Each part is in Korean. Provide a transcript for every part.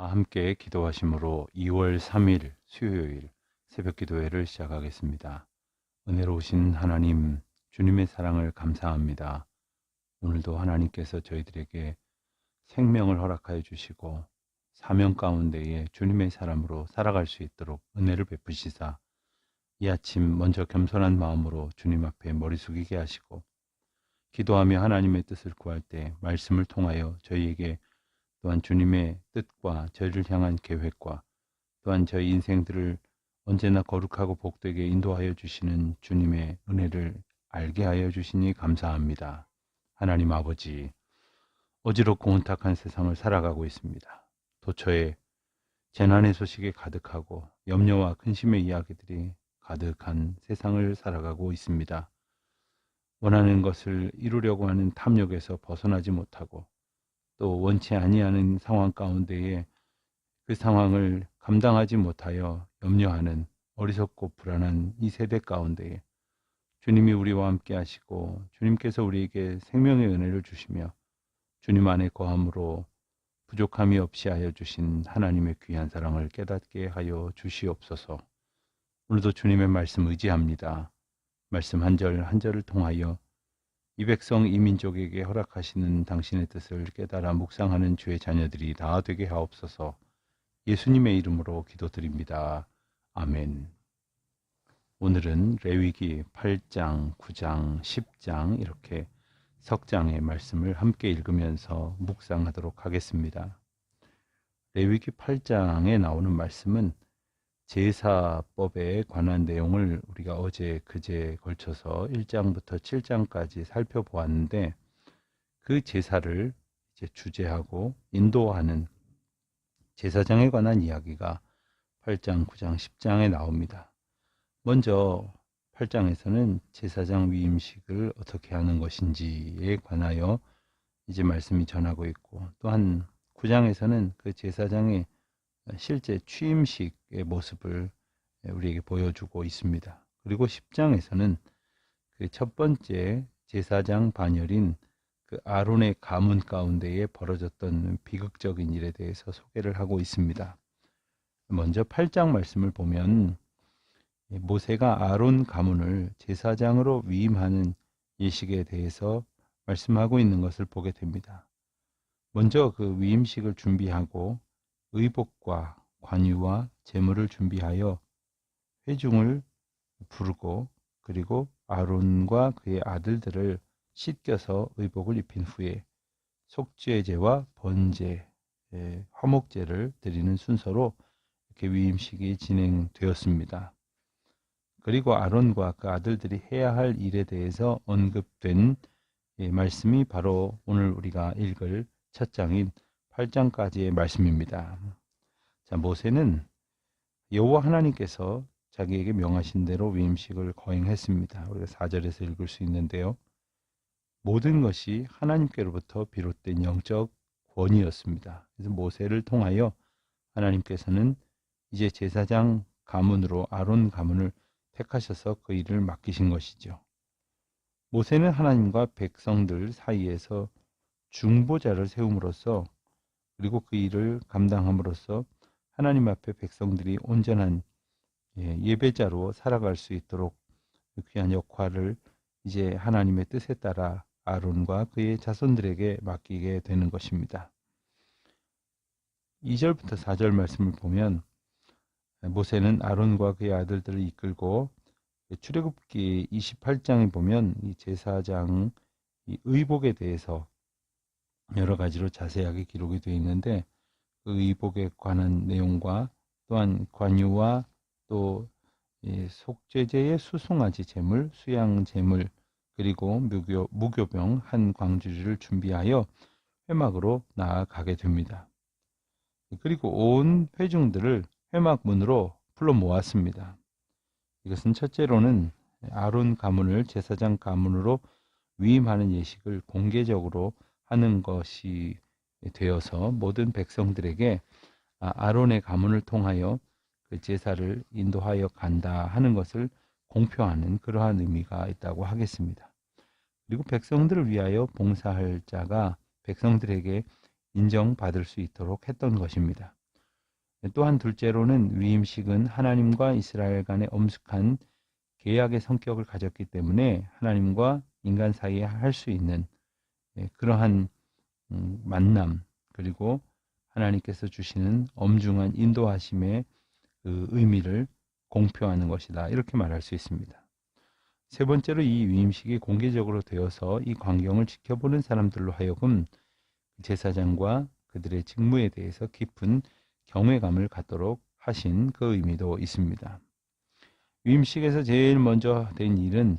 함께 기도하심으로 2월 3일 수요일 새벽 기도회를 시작하겠습니다. 은혜로우신 하나님, 주님의 사랑을 감사합니다. 오늘도 하나님께서 저희들에게 생명을 허락하여 주시고 사명 가운데에 주님의 사람으로 살아갈 수 있도록 은혜를 베푸시사 이 아침 먼저 겸손한 마음으로 주님 앞에 머리 숙이게 하시고 기도하며 하나님의 뜻을 구할 때 말씀을 통하여 저희에게 또한 주님의 뜻과 저희를 향한 계획과 또한 저희 인생들을 언제나 거룩하고 복되게 인도하여 주시는 주님의 은혜를 알게 하여 주시니 감사합니다. 하나님 아버지, 어지럽고 혼탁한 세상을 살아가고 있습니다. 도처에 재난의 소식이 가득하고 염려와 근심의 이야기들이 가득한 세상을 살아가고 있습니다. 원하는 것을 이루려고 하는 탐욕에서 벗어나지 못하고 또 원치 아니하는 상황 가운데에 그 상황을 감당하지 못하여 염려하는 어리석고 불안한 이 세대 가운데에 주님이 우리와 함께 하시고 주님께서 우리에게 생명의 은혜를 주시며 주님 안에 거함으로 부족함이 없이 하여 주신 하나님의 귀한 사랑을 깨닫게 하여 주시옵소서. 오늘도 주님의 말씀 의지합니다. 말씀 한 절 한 절을 통하여 이 백성 이 민족에게 허락하시는 당신의 뜻을 깨달아 묵상하는 주의 자녀들이 다 되게 하옵소서. 예수님의 이름으로 기도드립니다. 아멘. 오늘은 레위기 8장, 9장, 10장 이렇게 석장의 말씀을 함께 읽으면서 묵상하도록 하겠습니다. 레위기 8장에 나오는 말씀은 제사법에 관한 내용을 우리가 어제 그제 걸쳐서 1장부터 7장까지 살펴보았는데 그 제사를 이제 주재하고 인도하는 제사장에 관한 이야기가 8장, 9장, 10장에 나옵니다. 먼저 8장에서는 제사장 위임식을 어떻게 하는 것인지에 관하여 이제 말씀이 전하고 있고, 또한 9장에서는 그 제사장의 실제 취임식의 모습을 우리에게 보여주고 있습니다. 그리고 10장에서는 그 첫 번째 제사장 반열인 그 아론의 가문 가운데에 벌어졌던 비극적인 일에 대해서 소개를 하고 있습니다. 먼저 8장 말씀을 보면 모세가 아론 가문을 제사장으로 위임하는 예식에 대해서 말씀하고 있는 것을 보게 됩니다. 먼저 그 위임식을 준비하고 의복과 관유와 제물을 준비하여 회중을 부르고 그리고 아론과 그의 아들들을 씻겨서 의복을 입힌 후에 속죄제와 번제, 화목제를 드리는 순서로 이렇게 위임식이 진행되었습니다. 그리고 아론과 그 아들들이 해야 할 일에 대해서 언급된 말씀이 바로 오늘 우리가 읽을 첫 장인 8장까지의 말씀입니다. 자, 모세는 여호와 하나님께서 자기에게 명하신 대로 위임식을 거행했습니다. 우리가 4절에서 읽을 수 있는데요. 모든 것이 하나님께로부터 비롯된 영적 권위였습니다. 그래서 모세를 통하여 하나님께서는 이제 제사장 가문으로 아론 가문을 택하셔서 그 일을 맡기신 것이죠. 모세는 하나님과 백성들 사이에서 중보자를 세움으로써 그리고 그 일을 감당함으로써 하나님 앞에 백성들이 온전한 예배자로 살아갈 수 있도록 귀한 역할을 이제 하나님의 뜻에 따라 아론과 그의 자손들에게 맡기게 되는 것입니다. 2절부터 4절 말씀을 보면 모세는 아론과 그의 아들들을 이끌고 출애굽기 28장에 보면 이 제사장 이 의복에 대해서 여러 가지로 자세하게 기록이 되어 있는데 그 의복에 관한 내용과 또한 관유와 또 속죄제의 수송아지 제물, 수양 제물 그리고 무교병 한 광주리를 준비하여 회막으로 나아가게 됩니다. 그리고 온 회중들을 회막 문으로 불러 모았습니다. 이것은 첫째로는 아론 가문을 제사장 가문으로 위임하는 예식을 공개적으로 하는 것이 되어서 모든 백성들에게 아론의 가문을 통하여 그 제사를 인도하여 간다 하는 것을 공표하는 그러한 의미가 있다고 하겠습니다. 그리고 백성들을 위하여 봉사할 자가 백성들에게 인정받을 수 있도록 했던 것입니다. 또한 둘째로는 위임식은 하나님과 이스라엘 간의 엄숙한 계약의 성격을 가졌기 때문에 하나님과 인간 사이에 할 수 있는 그러한 만남, 그리고 하나님께서 주시는 엄중한 인도하심의 그 의미를 공표하는 것이다, 이렇게 말할 수 있습니다. 세 번째로, 이 위임식이 공개적으로 되어서 이 광경을 지켜보는 사람들로 하여금 제사장과 그들의 직무에 대해서 깊은 경외감을 갖도록 하신 그 의미도 있습니다. 위임식에서 제일 먼저 된 일은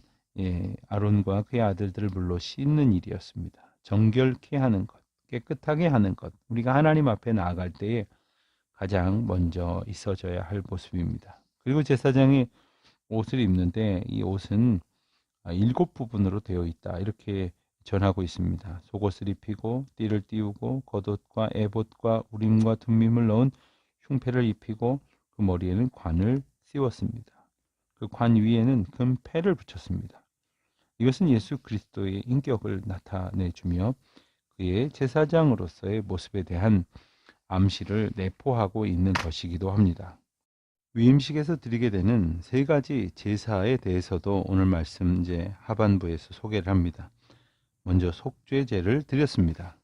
아론과 그의 아들들을 물로 씻는 일이었습니다. 정결케 하는 것, 깨끗하게 하는 것, 우리가 하나님 앞에 나아갈 때에 가장 먼저 있어져야 할 모습입니다. 그리고 제사장이 옷을 입는데 이 옷은 7부분으로 되어 있다, 이렇게 전하고 있습니다. 속옷을 입히고 띠를 띄우고 겉옷과 에봇과 우림과 둠밈을 넣은 흉패를 입히고 그 머리에는 관을 씌웠습니다. 그 관 위에는 금패를 붙였습니다. 이것은 예수 그리스도의 인격을 나타내주며 그의 제사장으로서의 모습에 대한 암시를 내포하고 있는 것이기도 합니다. 위임식에서 드리게 되는 세 가지 제사에 대해서도 오늘 말씀 이제 하반부에서 소개를 합니다. 먼저 속죄제를 드렸습니다.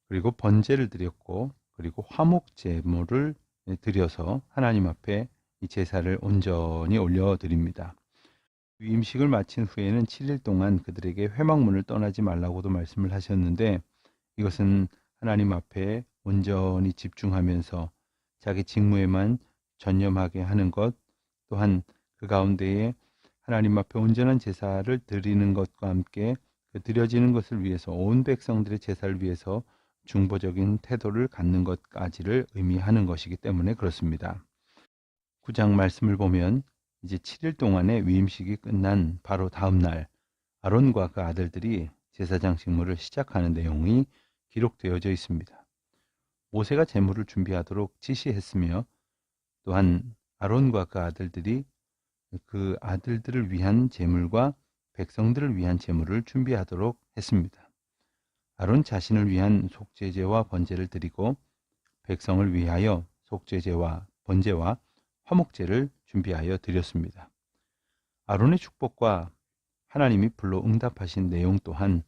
그리고 번제를 드렸고, 그리고 화목제물을 드려서 하나님 앞에 이 제사를 온전히 올려드립니다. 위임식을 마친 후에는 7일 동안 그들에게 회막문을 떠나지 말라고도 말씀을 하셨는데, 이것은 하나님 앞에 온전히 집중하면서 자기 직무에만 전념하게 하는 것, 또한 그 가운데에 하나님 앞에 온전한 제사를 드리는 것과 함께 그 드려지는 것을 위해서 온 백성들의 제사를 위해서 중보적인 태도를 갖는 것까지를 의미하는 것이기 때문에 그렇습니다. 9장 말씀을 보면 이제 7일 동안의 위임식이 끝난 바로 다음 날 아론과 그 아들들이 제사장 직무를 시작하는 내용이 기록되어져 있습니다. 모세가 제물을 준비하도록 지시했으며, 또한 아론과 그 아들들이 그 아들들을 위한 제물과 백성들을 위한 제물을 준비하도록 했습니다. 아론 자신을 위한 속죄제와 번제를 드리고 백성을 위하여 속죄제와 번제와 화목제를 준비하여 드렸습니다. 아론의 축복과 하나님이 불로 응답하신 내용 또한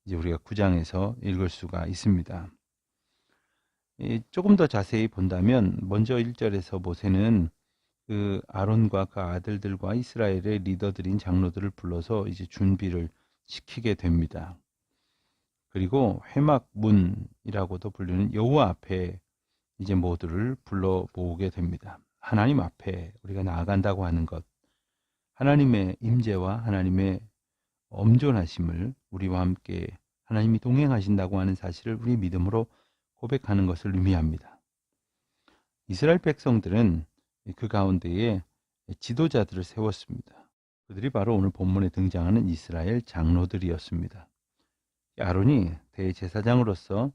이제 우리가 9장에서 읽을 수가 있습니다. 조금 더 자세히 본다면 먼저 1절에서 모세는 그 아론과 그 아들들과 이스라엘의 리더들인 장로들을 불러서 이제 준비를 시키게 됩니다. 그리고 회막문이라고도 불리는 여호와 앞에 이제 모두를 불러 모으게 됩니다. 하나님 앞에 우리가 나아간다고 하는 것, 하나님의 임재와 하나님의 엄존하심을 우리와 함께 하나님이 동행하신다고 하는 사실을 우리 믿음으로 고백하는 것을 의미합니다. 이스라엘 백성들은 그 가운데에 지도자들을 세웠습니다. 그들이 바로 오늘 본문에 등장하는 이스라엘 장로들이었습니다. 아론이 대제사장으로서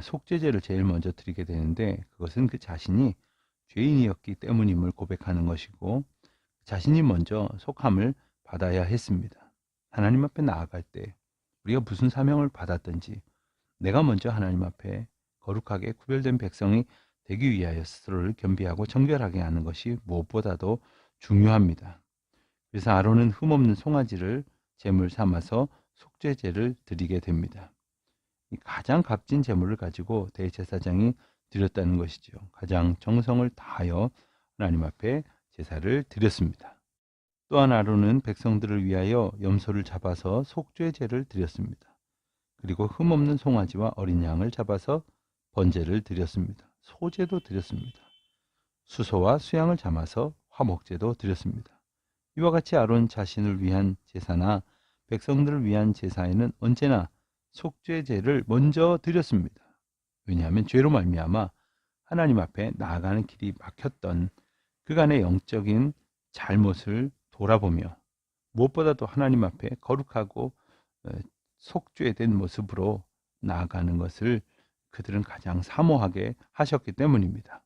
속죄제를 제일 먼저 드리게 되는데, 그것은 그 자신이 죄인이었기 때문임을 고백하는 것이고, 자신이 먼저 속함을 받아야 했습니다. 하나님 앞에 나아갈 때 우리가 무슨 사명을 받았든지 내가 먼저 하나님 앞에 거룩하게 구별된 백성이 되기 위하여 스스로를 겸비하고 정결하게 하는 것이 무엇보다도 중요합니다. 그래서 아론은 흠없는 송아지를 제물 삼아서 속죄제를 드리게 됩니다. 가장 값진 제물을 가지고 대제사장이 드렸다는 것이죠. 가장 정성을 다하여 하나님 앞에 제사를 드렸습니다. 또한 아론은 백성들을 위하여 염소를 잡아서 속죄제를 드렸습니다. 그리고 흠없는 송아지와 어린 양을 잡아서 번제를 드렸습니다. 소제도 드렸습니다. 수소와 수양을 잡아서 화목제도 드렸습니다. 이와 같이 아론 자신을 위한 제사나 백성들을 위한 제사에는 언제나 속죄제를 먼저 드렸습니다. 왜냐하면 죄로 말미암아 하나님 앞에 나아가는 길이 막혔던 그간의 영적인 잘못을 돌아보며 무엇보다도 하나님 앞에 거룩하고 속죄된 모습으로 나아가는 것을 그들은 가장 사모하게 하셨기 때문입니다.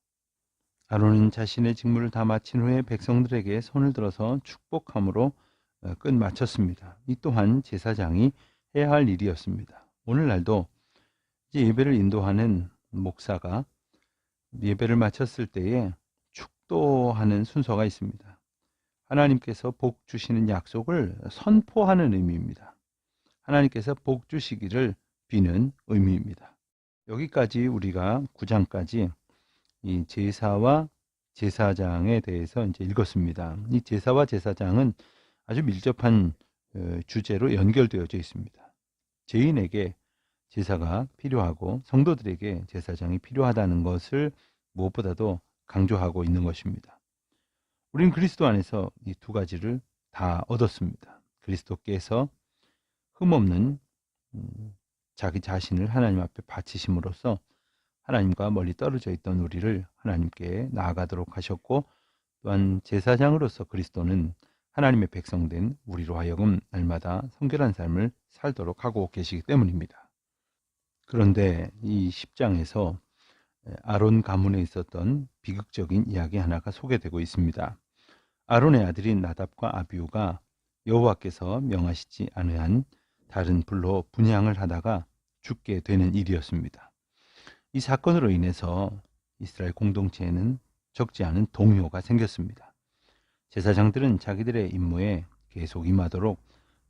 아론은 자신의 직무를 다 마친 후에 백성들에게 손을 들어서 축복함으로 끝 마쳤습니다. 이 또한 제사장이 해야 할 일이었습니다. 오늘날도 이제 예배를 인도하는 목사가 예배를 마쳤을 때에 축도하는 순서가 있습니다. 하나님께서 복 주시는 약속을 선포하는 의미입니다. 하나님께서 복 주시기를 비는 의미입니다. 여기까지 우리가 9장까지 이 제사와 제사장에 대해서 이제 읽었습니다. 이 제사와 제사장은 아주 밀접한 주제로 연결되어져 있습니다. 죄인에게 제사가 필요하고 성도들에게 제사장이 필요하다는 것을 무엇보다도 강조하고 있는 것입니다. 우리는 그리스도 안에서 이 두 가지를 다 얻었습니다. 그리스도께서 흠없는 자기 자신을 하나님 앞에 바치심으로써 하나님과 멀리 떨어져 있던 우리를 하나님께 나아가도록 하셨고, 또한 제사장으로서 그리스도는 하나님의 백성된 우리로 하여금 날마다 성결한 삶을 살도록 하고 계시기 때문입니다. 그런데 이 10장에서 아론 가문에 있었던 비극적인 이야기 하나가 소개되고 있습니다. 아론의 아들인 나답과 아비후가 여호와께서 명하시지 않은 다른 불로 분향을 하다가 죽게 되는 일이었습니다. 이 사건으로 인해서 이스라엘 공동체에는 적지 않은 동요가 생겼습니다. 제사장들은 자기들의 임무에 계속 임하도록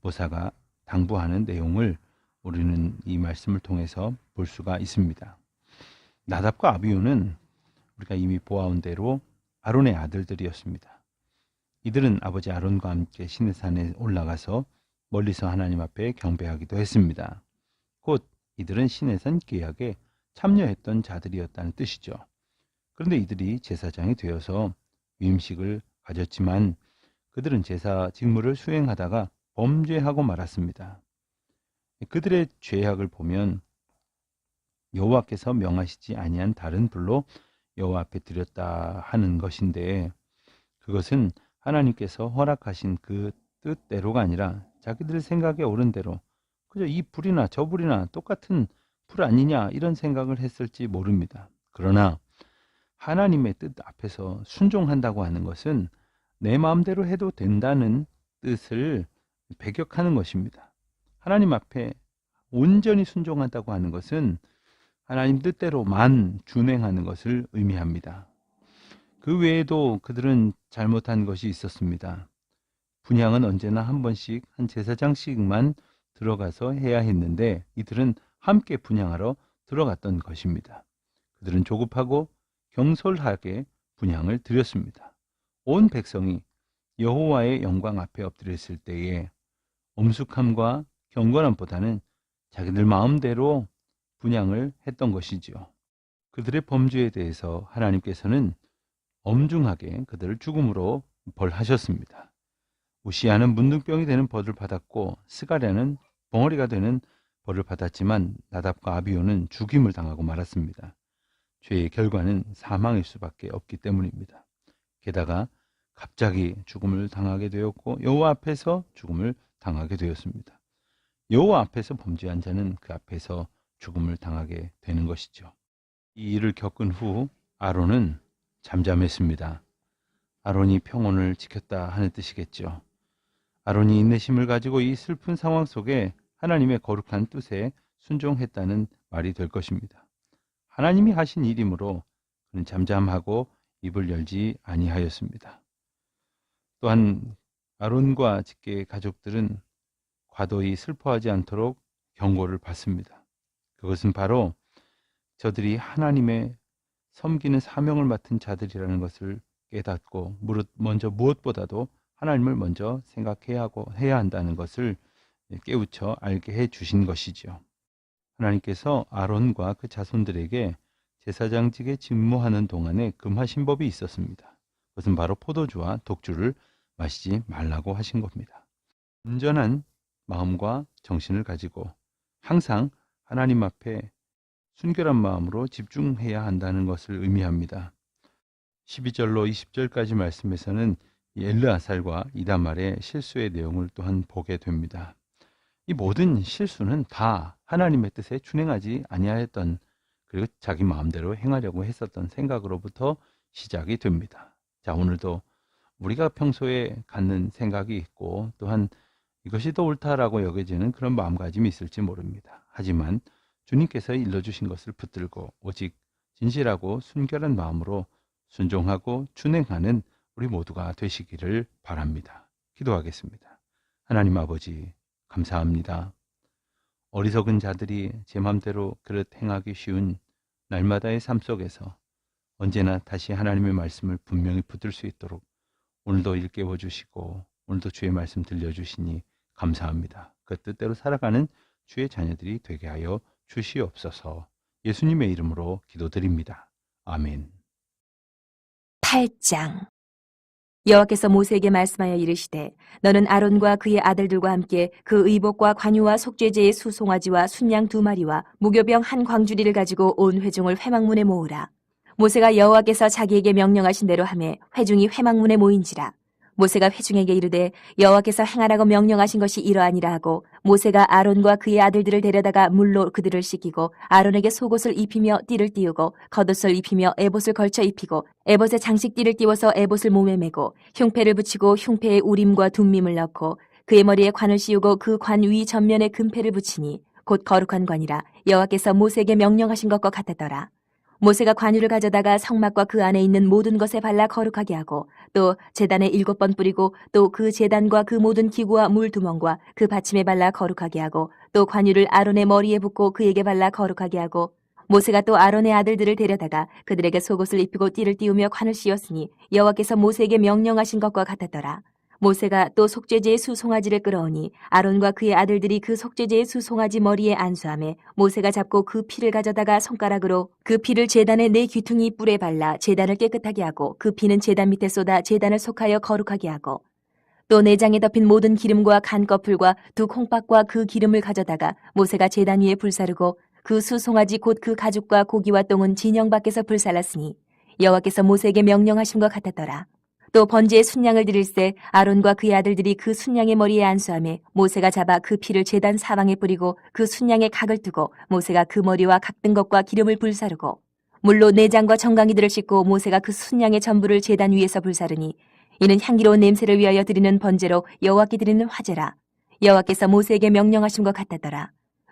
모사가 당부하는 내용을 우리는 이 말씀을 통해서 볼 수가 있습니다. 나답과 아비후는 우리가 이미 보아온 대로 아론의 아들들이었습니다. 이들은 아버지 아론과 함께 시내산에 올라가서 멀리서 하나님 앞에 경배하기도 했습니다. 곧 이들은 시내산 계약에 참여했던 자들이었다는 뜻이죠. 그런데 이들이 제사장이 되어서 위임식을 가졌지만 그들은 제사 직무를 수행하다가 범죄하고 말았습니다. 그들의 죄악을 보면 여호와께서 명하시지 아니한 다른 불로 여호와 앞에 드렸다 하는 것인데, 그것은 하나님께서 허락하신 그 뜻대로가 아니라 자기들 생각에 옳은 대로 그저 이 불이나 저 불이나 똑같은 불 아니냐 이런 생각을 했을지 모릅니다. 그러나 하나님의 뜻 앞에서 순종한다고 하는 것은 내 마음대로 해도 된다는 뜻을 배격하는 것입니다. 하나님 앞에 온전히 순종한다고 하는 것은 하나님 뜻대로만 준행하는 것을 의미합니다. 그 외에도 그들은 잘못한 것이 있었습니다. 분향은 언제나 한 번씩 한 제사장씩만 들어가서 해야 했는데 이들은 함께 분향하러 들어갔던 것입니다. 그들은 조급하고 경솔하게 분향을 드렸습니다. 온 백성이 여호와의 영광 앞에 엎드렸을 때에 엄숙함과 경건함보다는 자기들 마음대로 분향을 했던 것이지요. 그들의 범죄에 대해서 하나님께서는 엄중하게 그들을 죽음으로 벌하셨습니다. 우시아는 문둥병이 되는 벌을 받았고 스가랴는 벙어리가 되는 벌을 받았지만 나답과 아비후는 죽임을 당하고 말았습니다. 죄의 결과는 사망일 수밖에 없기 때문입니다. 게다가 갑자기 죽음을 당하게 되었고 여호와 앞에서 죽음을 당하게 되었습니다. 여호와 앞에서 범죄한 자는 그 앞에서 죽음을 당하게 되는 것이죠. 이 일을 겪은 후 아론은 잠잠했습니다. 아론이 평온을 지켰다 하는 뜻이겠죠. 아론이 인내심을 가지고 이 슬픈 상황 속에 하나님의 거룩한 뜻에 순종했다는 말이 될 것입니다. 하나님이 하신 일이므로 그는 잠잠하고 입을 열지 아니하였습니다. 또한 아론과 직계 가족들은 과도히 슬퍼하지 않도록 경고를 받습니다. 그것은 바로 저들이 하나님의 섬기는 사명을 맡은 자들이라는 것을 깨닫고 먼저 무엇보다도 하나님을 먼저 생각해야 하고 해야 한다는 것을 깨우쳐 알게 해 주신 것이죠. 하나님께서 아론과 그 자손들에게 제사장직에 직무하는 동안에 금하신 법이 있었습니다. 그것은 바로 포도주와 독주를 마시지 말라고 하신 겁니다. 온전한 마음과 정신을 가지고 항상 하나님 앞에 순결한 마음으로 집중해야 한다는 것을 의미합니다. 12절로 20절까지 말씀에서는 엘르아살과 이다말의 실수의 내용을 또한 보게 됩니다. 이 모든 실수는 다 하나님의 뜻에 준행하지 아니하였던, 그리고 자기 마음대로 행하려고 했었던 생각으로부터 시작이 됩니다. 자, 오늘도 우리가 평소에 갖는 생각이 있고 또한 이것이 더 옳다라고 여겨지는 그런 마음가짐이 있을지 모릅니다. 하지만 주님께서 일러주신 것을 붙들고 오직 진실하고 순결한 마음으로 순종하고 준행하는 우리 모두가 되시기를 바랍니다. 기도하겠습니다. 하나님 아버지, 감사합니다. 어리석은 자들이 제 맘대로 그릇 행하기 쉬운 날마다의 삶 속에서 언제나 다시 하나님의 말씀을 분명히 붙들 수 있도록 오늘도 일깨워 주시고 오늘도 주의 말씀 들려주시니 감사합니다. 그 뜻대로 살아가는 주의 자녀들이 되게 하여 주시옵소서. 예수님의 이름으로 기도드립니다. 아멘. 8장. 여호와께서 모세에게 말씀하여 이르시되 너는 아론과 그의 아들들과 함께 그 의복과 관유와 속죄제의 수송아지와 순양 2마리와 무교병 한 광주리를 가지고 온 회중을 회막문에 모으라. 모세가 여호와께서 자기에게 명령하신 대로 하매 회중이 회막문에 모인지라. 모세가 회중에게 이르되 여호와께서 행하라고 명령하신 것이 이러하니라 하고 모세가 아론과 그의 아들들을 데려다가 물로 그들을 씻기고 아론에게 속옷을 입히며 띠를 띄우고 겉옷을 입히며 에봇을 걸쳐 입히고 에봇에 장식띠를 띄워서 에봇을 몸에 메고 흉패를 붙이고 흉패에 우림과 둠밈을 넣고 그의 머리에 관을 씌우고 그 관 위 전면에 금패를 붙이니 곧 거룩한 관이라 여호와께서 모세에게 명령하신 것과 같았더라. 모세가 관유를 가져다가 성막과 그 안에 있는 모든 것에 발라 거룩하게 하고 또 제단에 7번 뿌리고 또 그 제단과 그 모든 기구와 물두멍과 그 받침에 발라 거룩하게 하고 또 관유를 아론의 머리에 붓고 그에게 발라 거룩하게 하고 모세가 또 아론의 아들들을 데려다가 그들에게 속옷을 입히고 띠를 띄우며 관을 씌웠으니 여호와께서 모세에게 명령하신 것과 같았더라. 모세가 또 속죄제의 수송아지를 끌어오니 아론과 그의 아들들이 그 속죄제의 수송아지 머리에 안수하매 모세가 잡고 그 피를 가져다가 손가락으로 그 피를 제단의 4귀퉁이 뿔에 발라 제단을 깨끗하게 하고 그 피는 제단 밑에 쏟아 제단을 속하여 거룩하게 하고 또 내장에 덮인 모든 기름과 간 거풀과 2 콩밥과 그 기름을 가져다가 모세가 제단 위에 불사르고 그 수송아지 곧 그 가죽과 고기와 똥은 진영 밖에서 불살랐으니 여호와께서 모세에게 명령하신 것 같았더라. 또 번제의 순양을 드릴새 아론과 그의 아들들이 그 순양의 머리에 안수하매 모세가 잡아 그 피를 제단 사방에 뿌리고 그 순양의 각을 두고 모세가 그 머리와 각 든 것과 기름을 불사르고 물로 내장과 정강이들을 씻고 모세가 그 순양의 전부를 제단 위에서 불사르니 이는 향기로운 냄새를 위하여 드리는 번제로 여호와께 드리는 화제라. 여호와께서 모세에게 명령하신 것 같았더라.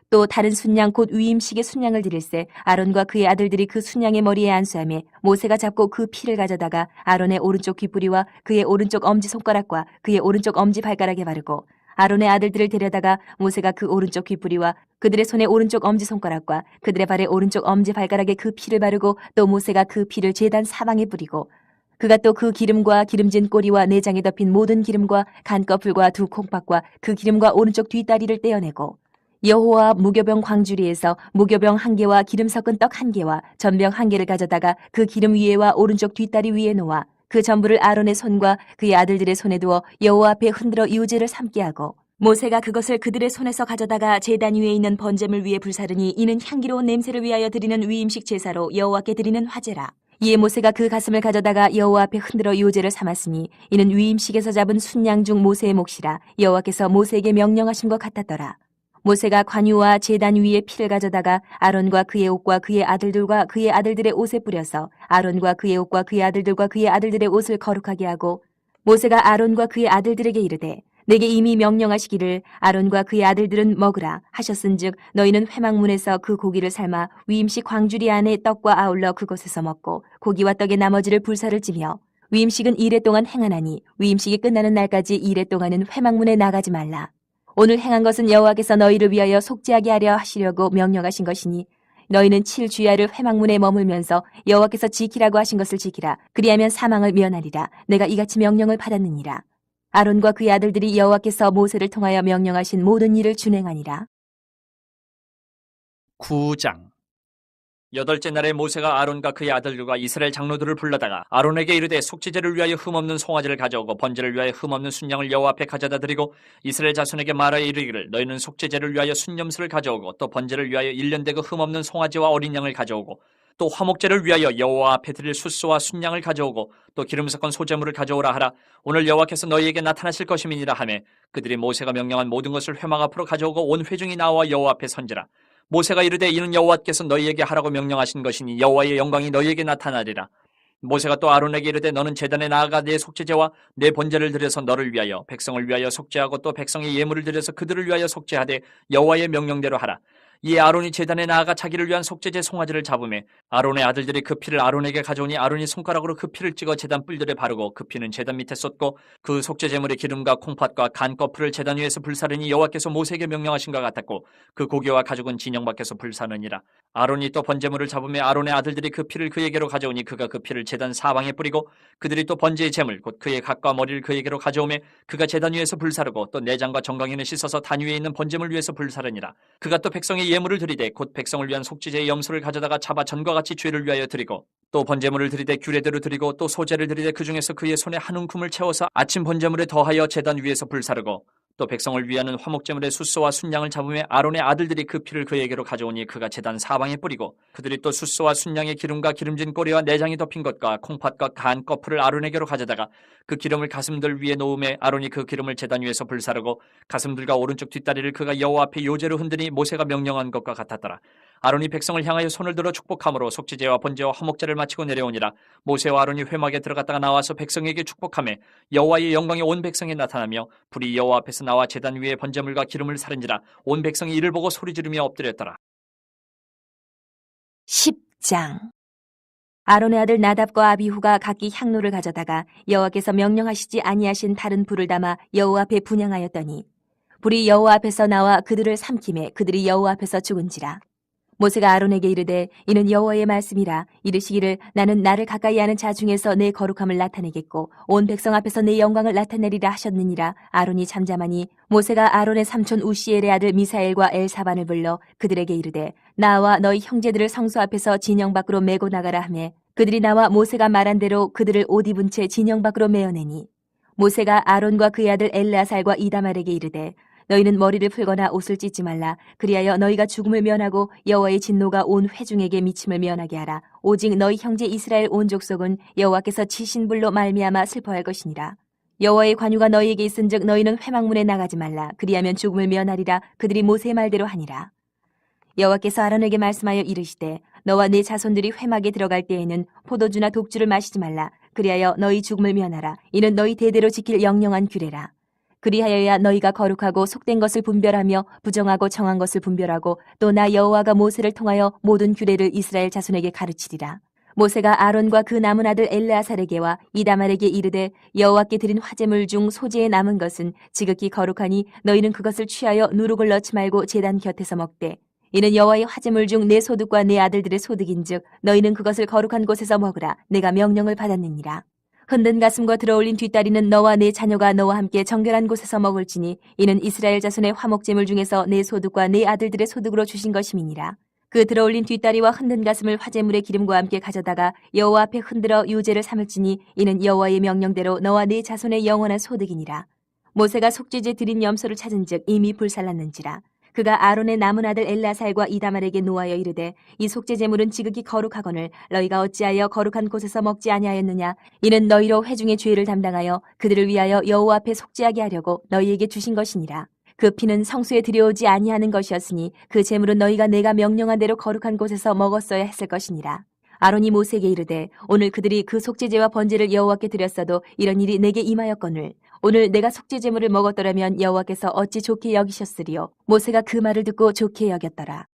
또 다른 순양 곧 위임식의 순양을 드릴새 아론과 그의 아들들이 그 순양의 머리에 안수하며 모세가 잡고 그 피를 가져다가 아론의 오른쪽 귓뿌리와 그의 오른쪽 엄지손가락과 그의 오른쪽 엄지발가락에 바르고 아론의 아들들을 데려다가 모세가 그 오른쪽 귓뿌리와 그들의 손의 오른쪽 엄지손가락과 그들의 발의 오른쪽 엄지발가락에 그 피를 바르고 또 모세가 그 피를 제단 사방에 뿌리고 그가 또 그 기름과 기름진 꼬리와 내장에 덮인 모든 기름과 간꺼풀과 2 콩밥과 그 기름과 오른쪽 뒷다리를 떼어내고 여호와 무교병 광주리에서 무교병 1개와 기름 섞은 떡 1개와 전병 1개를 가져다가 그 기름 위에와 오른쪽 뒷다리 위에 놓아 그 전부를 아론의 손과 그의 아들들의 손에 두어 여호와 앞에 흔들어 이우제를 삼게 하고 모세가 그것을 그들의 손에서 가져다가 제단 위에 있는 번제물 위에 불사르니 이는 향기로운 냄새를 위하여 드리는 위임식 제사로 여호와께 드리는 화제라. 이에 모세가 그 가슴을 가져다가 여호와 앞에 흔들어 이우제를 삼았으니 이는 위임식에서 잡은 순양 중 모세의 몫이라 여호와께서 모세에게 명령하신 것 같았더라. 모세가 관유와 제단 위에 피를 가져다가 아론과 그의 옷과 그의 아들들과 그의 아들들의 옷에 뿌려서 아론과 그의 옷과 그의 아들들과 그의 아들들의 옷을 거룩하게 하고 모세가 아론과 그의 아들들에게 이르되 내게 이미 명령하시기를 아론과 그의 아들들은 먹으라 하셨은즉 너희는 회막문에서 그 고기를 삶아 위임식 광주리 안에 떡과 아울러 그곳에서 먹고 고기와 떡의 나머지를 불사를 찌며 위임식은 이레 동안 행하나니 위임식이 끝나는 날까지 이레 동안은 회막문에 나가지 말라. 오늘 행한 것은 여호와께서 너희를 위하여 속죄하게 하려 하시려고 명령하신 것이니 너희는 7주야를 회막문에 머물면서 여호와께서 지키라고 하신 것을 지키라. 그리하면 사망을 면하리라. 내가 이같이 명령을 받았느니라. 아론과 그의 아들들이 여호와께서 모세를 통하여 명령하신 모든 일을 준행하니라. 9장. 8째 날에 모세가 아론과 그의 아들들과 이스라엘 장로들을 불러다가 아론에게 이르되 속죄제를 위하여 흠없는 송아지를 가져오고 번제를 위하여 흠없는 순양을 여호와 앞에 가져다 드리고 이스라엘 자손에게 말하여 이르기를 너희는 속죄제를 위하여 순염소를 가져오고 또 번제를 위하여 1년 되고 흠없는 송아지와 어린 양을 가져오고 또 화목제를 위하여 여호와 앞에 드릴 숫소와 순양을 가져오고 또 기름 섞은 소제물을 가져오라 하라. 오늘 여호와께서 너희에게 나타나실 것임이니라 하매 그들이 모세가 명령한 모든 것을 회막 앞으로 가져오고 온 회중이 나와 여호와 앞에 선지라. 모세가 이르되 이는 여호와께서 너희에게 하라고 명령하신 것이니 여호와의 영광이 너희에게 나타나리라. 모세가 또 아론에게 이르되 너는 제단에 나아가 내 속죄제와 내 번제를 드려서 너를 위하여 백성을 위하여 속죄하고 또 백성의 예물을 드려서 그들을 위하여 속죄하되 여호와의 명령대로 하라. 이에 아론이 제단에 나아가 자기를 위한 속죄제 송아지를 잡으매 아론의 아들들이 그 피를 아론에게 가져오니 아론이 손가락으로 그 피를 찍어 제단 뿔들에 바르고 그 피는 제단 밑에 쏟고 그 속죄제물의 기름과 콩팥과 간 거풀을 제단 위에서 불사르니 여호와께서 모세에게 명령하신 것 같았고 그 고기와 가죽은 진영 밖에서 불사르니라. 아론이 또 번제물을 잡으며 아론의 아들들이 그 피를 그에게로 가져오니 그가 그 피를 제단 사방에 뿌리고 그들이 또 번제의 제물 곧 그의 각과 머리를 그에게로 가져오매 그가 제단 위에서 불사르고 또 내장과 정강이는 씻어서 단 위에 있는 번제물 위에서 불사르니라. 그가 또 백성의 예물을 드리되 곧 백성을 위한 속죄제의 염소를 가져다가 잡아 전과 같이 죄를 위하여 드리고 또 번제물을 드리되 규례대로 드리고 또 소제를 드리되 그 중에서 그의 손에 한 움큼을 채워서 아침 번제물에 더하여 제단 위에서 불사르고 또 백성을 위하는 화목제물의 숫소와 순양을 잡으며 아론의 아들들이 그 피를 그에게로 가져오니 그가 제단 사방에 뿌리고 그들이 또 숫소와 순양의 기름과 기름진 꼬리와 내장이 덮인 것과 콩팥과 간 거풀을 아론에게로 가져다가 그 기름을 가슴들 위에 놓음에 아론이 그 기름을 제단 위에서 불사르고 가슴들과 오른쪽 뒷다리를 그가 여호와 앞에 요제로 흔드니 모세가 명령한 것과 같았더라. 아론이 백성을 향하여 손을 들어 축복함으로 속죄제와 번제와 화목제를 마치고 내려오니라. 모세와 아론이 회막에 들어갔다가 나와서 백성에게 축복하며 여호와의 영광이 온 백성에 나타나며 불이 여호와 앞에서 나와 제단 위에 번제물과 기름을 사른지라. 온 백성이 이를 보고 소리 지르며 엎드렸더라. 10장. 아론의 아들 나답과 아비후가 각기 향로를 가져다가 여호와께서 명령하시지 아니하신 다른 불을 담아 여호와 앞에 분향하였더니 불이 여호와 앞에서 나와 그들을 삼키매 그들이 여호와 앞에서 죽은지라. 모세가 아론에게 이르되 이는 여호와의 말씀이라. 이르시기를 나는 나를 가까이 하는 자 중에서 내 거룩함을 나타내겠고 온 백성 앞에서 내 영광을 나타내리라 하셨느니라. 아론이 잠잠하니 모세가 아론의 삼촌 우시엘의 아들 미사엘과 엘사반을 불러 그들에게 이르되 나와 너희 형제들을 성소 앞에서 진영 밖으로 메고 나가라 하매 그들이 나와 모세가 말한 대로 그들을 옷 입은 채 진영 밖으로 메어내니 모세가 아론과 그의 아들 엘르아살과 이다말에게 이르되 너희는 머리를 풀거나 옷을 찢지 말라. 그리하여 너희가 죽음을 면하고 여호와의 진노가 온 회중에게 미침을 면하게 하라. 오직 너희 형제 이스라엘 온 족속은 여호와께서 치신 불로 말미암아 슬퍼할 것이니라. 여호와의 관유가 너희에게 있은즉 너희는 회막문에 나가지 말라. 그리하면 죽음을 면하리라. 그들이 모세의 말대로 하니라. 여호와께서 아론에게 말씀하여 이르시되 너와 네 자손들이 회막에 들어갈 때에는 포도주나 독주를 마시지 말라. 그리하여 너희 죽음을 면하라. 이는 너희 대대로 지킬 영영한 규례라. 그리하여야 너희가 거룩하고 속된 것을 분별하며 부정하고 정한 것을 분별하고 또 나 여호와가 모세를 통하여 모든 규례를 이스라엘 자손에게 가르치리라. 모세가 아론과 그 남은 아들 엘르아살에게와 이다말에게 이르되 여호와께 드린 화제물 중 소재에 남은 것은 지극히 거룩하니 너희는 그것을 취하여 누룩을 넣지 말고 제단 곁에서 먹되 이는 여호와의 화제물 중 내 소득과 내 아들들의 소득인즉 너희는 그것을 거룩한 곳에서 먹으라. 내가 명령을 받았느니라. 흔든 가슴과 들어올린 뒷다리는 너와 내 자녀가 너와 함께 정결한 곳에서 먹을지니 이는 이스라엘 자손의 화목제물 중에서 내 소득과 내 아들들의 소득으로 주신 것임이니라. 그 들어올린 뒷다리와 흔든 가슴을 화제물의 기름과 함께 가져다가 여호와 앞에 흔들어 유제를 삼을지니 이는 여호와의 명령대로 너와 네 자손의 영원한 소득이니라. 모세가 속죄제 드린 염소를 찾은즉 이미 불살랐는지라. 그가 아론의 남은 아들 엘라살과 이다말에게 노하여 이르되 이 속죄제물은 지극히 거룩하거늘 너희가 어찌하여 거룩한 곳에서 먹지 아니하였느냐. 이는 너희로 회중의 죄를 담당하여 그들을 위하여 여호와 앞에 속죄하게 하려고 너희에게 주신 것이니라. 그 피는 성소에 들여오지 아니하는 것이었으니 그 제물은 너희가 내가 명령한 대로 거룩한 곳에서 먹었어야 했을 것이니라. 아론이 모세에게 이르되 오늘 그들이 그 속죄제와 번제를 여호와께 드렸어도 이런 일이 내게 임하였거늘 오늘 내가 속죄제물을 먹었더라면 여호와께서 어찌 좋게 여기셨으리요. 모세가 그 말을 듣고 좋게 여겼더라.